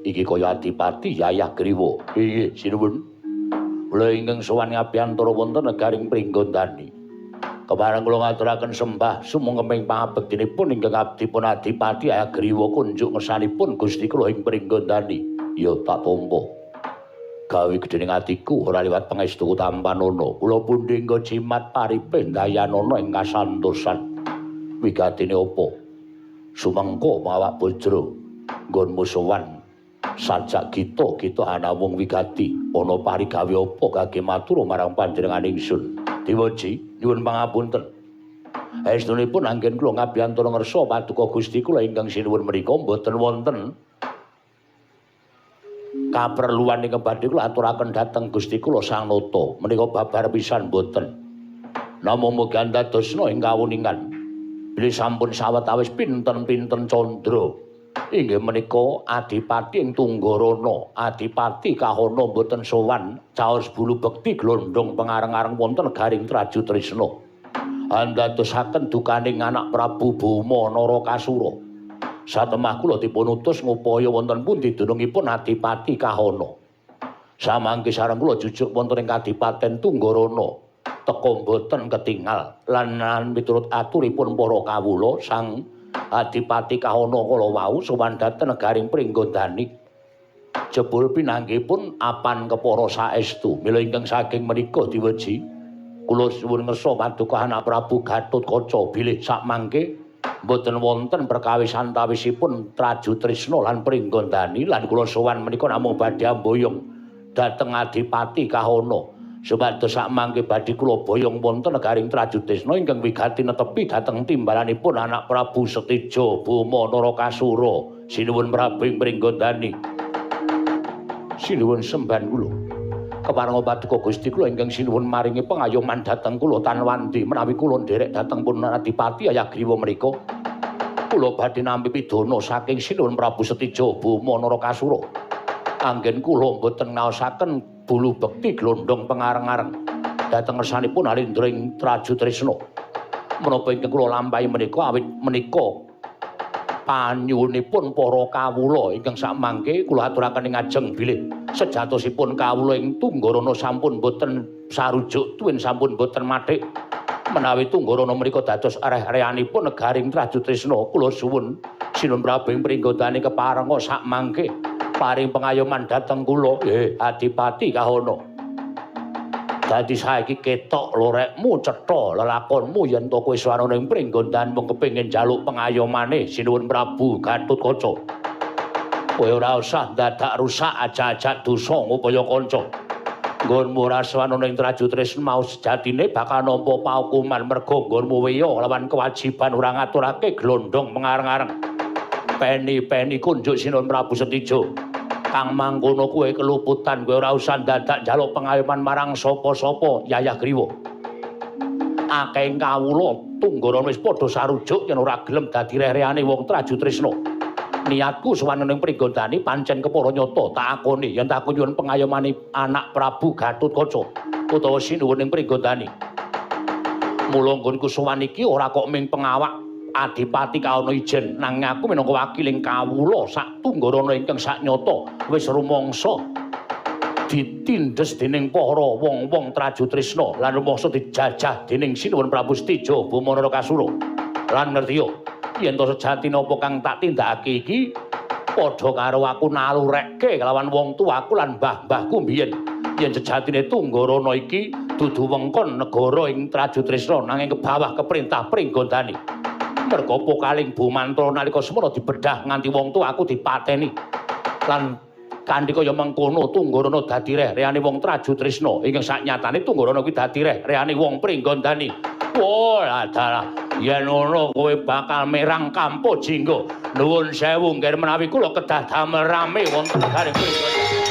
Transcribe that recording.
iki kaya Adipati Yayah Griwa. Inggih, sinuwun. Kula ingkang sowan ngabiyantara wonten negaring Pringgondani. Kepareng kula ngaturaken sembah sumengkeming pangabektinipun ingkang abdipun Adipati Yayah Griwa kunjuk ngersanipun Gusti kula ing Pringgondani. Ya tak tampa. Gawe gedhening atiku ora liwat pangestu tampanana. Kula pundhingga jimat paripe dayanana ing kasantosan. Wigatine apa? Sumengko mawak bojro nggonmu sowan sajak kita anawung wigati ana parigawe apa kangge matur marang panjenengan ingsun. Diwaji nyuwun pangapunten. Estunipun anggen kula ngabiyantara ngersa paduka Gusti kula ingkang sinuwun menika boten wonten kaperluan ingkang badhe kula aturaken dhateng Gusti kula Sang Nata. Menika babar pisan boten. Namung mugi andadosna ing kawuningan bilih sampun sawetawis pinten-pinten candra. Inggih menika Adipati ing Tunggarana, Adipati Kahana boten sowan caos bulu bekti glondhong pengareng-areng wonten garing Traju Trisna. Andadosaken dukaning anak Prabu Boma Narakasura. Satemah kula dipun utus ngupaya wonten pundi dunungipun Adipati Kahana. Samangke sareng kula jujuk wonten ing Kadipaten Tunggarana. Teka boten ketingal lan miturut aturipun para kawula Sang Adipati Kahana kala wau sowan dhateng negaring Pringgondani. Jebul pinanggihipun apan kepara saestu. Mila ingkang saking menika diweji kula suwun ngersa paduka anak Prabu Gatotkaca bilih sakmangke boten wonten perkawis antawisipun Traju Trisna lan Pringgondani lan kula sowan menika namung badhe amboyong dhateng Adipati Kahana. Supados sakmangke badhe kula boyong wonten negaring Traju Trisna ingkang wigati netepi dhateng timbalanipun anak Prabu Setija Boma Narakasura sinuwun Prabu ing Pringgondani. Sinuwun semban kula. Kepareng paduka Gusti kula ingkang sinuwun maringi pengayoman dhateng kula tanwandi menawi kula nderek dhateng pun Adipati Yayah Griwa menika. Kula badhe nampi pidana saking sinuwun Prabu Setija Boma Narakasura. Anggen kula boten ngaosaken bulu bekti glondhong pengareng-areng dhateng ngersanipun Alendra ing Traju Trisna. Menapa ingkang kula lampahi menika awit menika panyuwunipun para kawula ingkang sakmangke kula aturaken ing ajeng bilih sejatosipun kawula ing Tunggarana sampun boten sarujuk tuwin sampun boten mathik menawi Tunggarana menika dados areh-arehanipun negaring Traju Trisna. Kula suwun sinuwun Prabu ing Pringgondani keparenga sakmangke paring pengayoman dhateng kula Adipati Kahana. Dadi saiki ketok lorekmu cetha lelakonmu yen to kowe swarana ing Pringgondani mung kepengin njaluk pengayomane sinuwun Prabu Gatotkaca. Kowe ora usah dadak rusak aja-aja dosa ngupaya kanca. Nggonmu ora swarana ing Traju Trisna mau sejatine bakal nampa paukuman merga nggonmu weya lawan kewajiban ora ngaturake glondhong pengareng-areng. Peni-peni kunjuk sinuwun Prabu Setija. Kang mangkono kowe keluputan kowe ora usah dadak njaluk pengayoman marang sapa-sapa Yayah Griwa. Akeh kawula Tunggarana wis padha sarujuk yen ora gelem dadi reh-rehane wong Traju Trisna. Niatku sowan ning Pringgondani pancen kepara nyata tak akoni yen tak nyuwun pengayomane anak Prabu Gatotkaca utawa sinuwun ning Pringgondani. Mula nggonku sowan iki ora kok ming pengawak Adipati Kahana ijen nanging aku minangka wakiling kawula sak Tunggarana ingkang saknyata wis rumangsa ditindes dening para wong-wong Traju Trisna lan rumangsa dijajah dening sinuwun Prabu Setija Boma Narakasura. Lan ngertiya yen to sejatine apa kang tak tindakake iki padha karo aku nalurekke kelawan wong tuaku lan mbah-mbahku mbiyen yen sejatine Tunggarana iki dudu wengkon negara ing Traju Trisna nanging kebawah keperintah Pringgondani. Merga Pokaling Bumantara nalika semana dibedah nganti wong tuaku dipateni. Lan kanthi kaya mengkono Tunggarana dadi reh-rehane wong Traju Trisna ingkang saknyatane Tunggarana kuwi dadi reh-rehane wong Pringgondani. Wah, dalah yen ngono kowe bakal merang Kampo Jingga. Nuwun sewu nggih menawi kula kedah damel rame wonten garing Pringgondani.